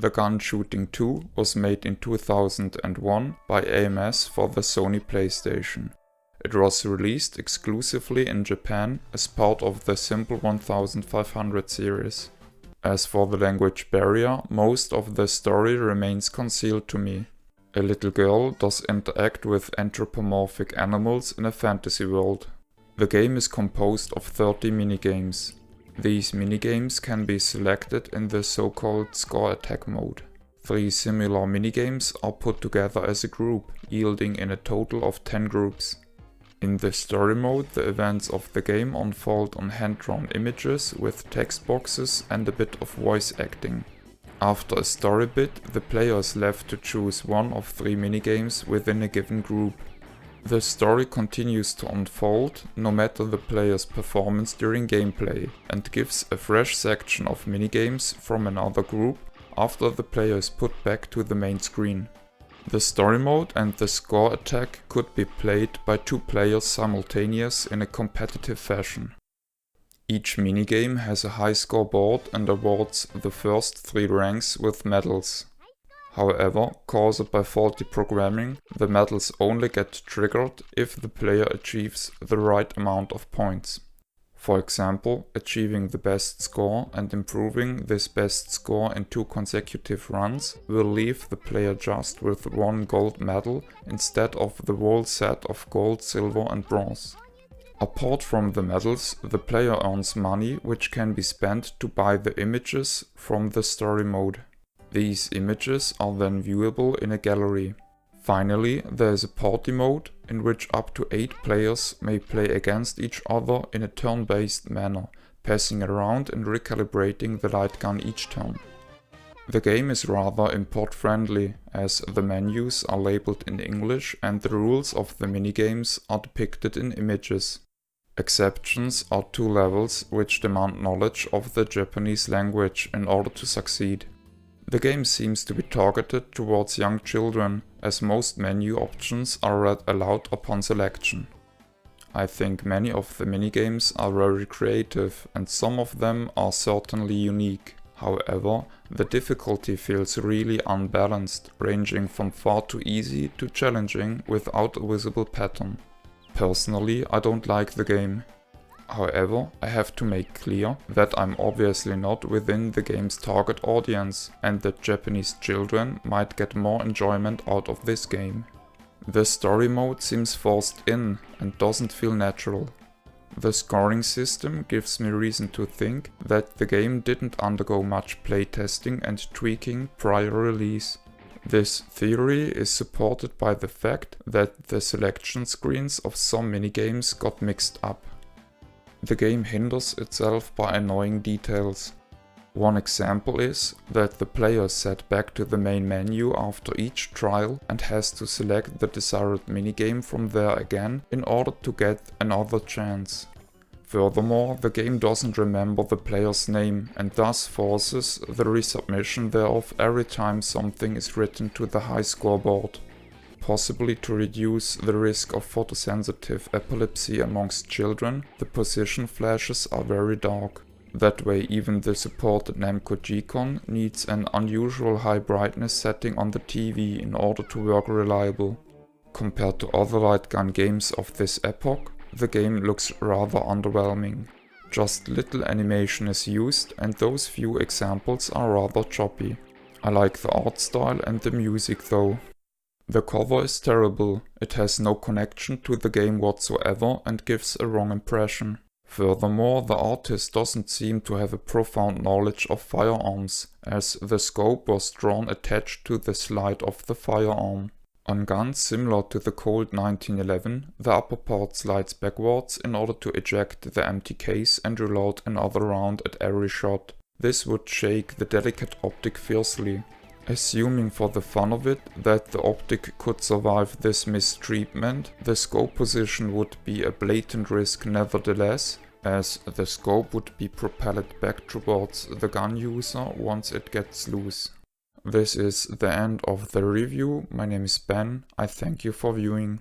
The Gun Shooting 2 was made in 2001 by AMS for the Sony PlayStation. It was released exclusively in Japan as part of the Simple 1500 series. As for the language barrier, most of the story remains concealed to me. A little girl does interact with anthropomorphic animals in a fantasy world. The game is composed of 30 minigames. These minigames can be selected in the so-called score attack mode. 3 similar minigames are put together as a group, yielding in a total of 10 groups. In the story mode, the events of the game unfold on hand-drawn images with text boxes and a bit of voice acting. After a story bit, the player is left to choose one of 3 minigames within a given group. The story continues to unfold no matter the player's performance during gameplay, and gives a fresh section of minigames from another group after the player is put back to the main screen. The story mode and the score attack could be played by 2 players simultaneous in a competitive fashion. Each minigame has a high score board and awards the first 3 ranks with medals. However, caused by faulty programming, the medals only get triggered if the player achieves the right amount of points. For example, achieving the best score and improving this best score in 2 consecutive runs will leave the player just with 1 gold medal instead of the whole set of gold, silver and bronze. Apart from the medals, the player earns money which can be spent to buy the images from the story mode. These images are then viewable in a gallery. Finally, there is a party mode in which up to 8 players may play against each other in a turn-based manner, passing around and recalibrating the light gun each turn. The game is rather import-friendly, as the menus are labeled in English and the rules of the minigames are depicted in images. Exceptions are 2 levels which demand knowledge of the Japanese language in order to succeed. The game seems to be targeted towards young children, as most menu options are read aloud upon selection. I think many of the minigames are very creative and some of them are certainly unique. However, the difficulty feels really unbalanced, ranging from far too easy to challenging without a visible pattern. Personally, I don't like the game. However, I have to make clear that I'm obviously not within the game's target audience and that Japanese children might get more enjoyment out of this game. The story mode seems forced in and doesn't feel natural. The scoring system gives me reason to think that the game didn't undergo much playtesting and tweaking prior release. This theory is supported by the fact that the selection screens of some minigames got mixed up. The game hinders itself by annoying details. One example is that the player is set back to the main menu after each trial and has to select the desired minigame from there again in order to get another chance. Furthermore, the game doesn't remember the player's name and thus forces the resubmission thereof every time something is written to the high scoreboard. Possibly to reduce the risk of photosensitive epilepsy amongst children, the position flashes are very dark. That way even the supported Namco G-Con needs an unusual high brightness setting on the TV in order to work reliable. Compared to other light gun games of this epoch, the game looks rather underwhelming. Just little animation is used and those few examples are rather choppy. I like the art style and the music though. The cover is terrible, it has no connection to the game whatsoever and gives a wrong impression. Furthermore, the artist doesn't seem to have a profound knowledge of firearms, as the scope was drawn attached to the slide of the firearm. On guns similar to the Colt 1911, the upper part slides backwards in order to eject the empty case and reload another round at every shot. This would shake the delicate optic fiercely. Assuming for the fun of it that the optic could survive this mistreatment, the scope position would be a blatant risk nevertheless, as the scope would be propelled back towards the gun user once it gets loose. This is the end of the review. My name is Ben. I thank you for viewing.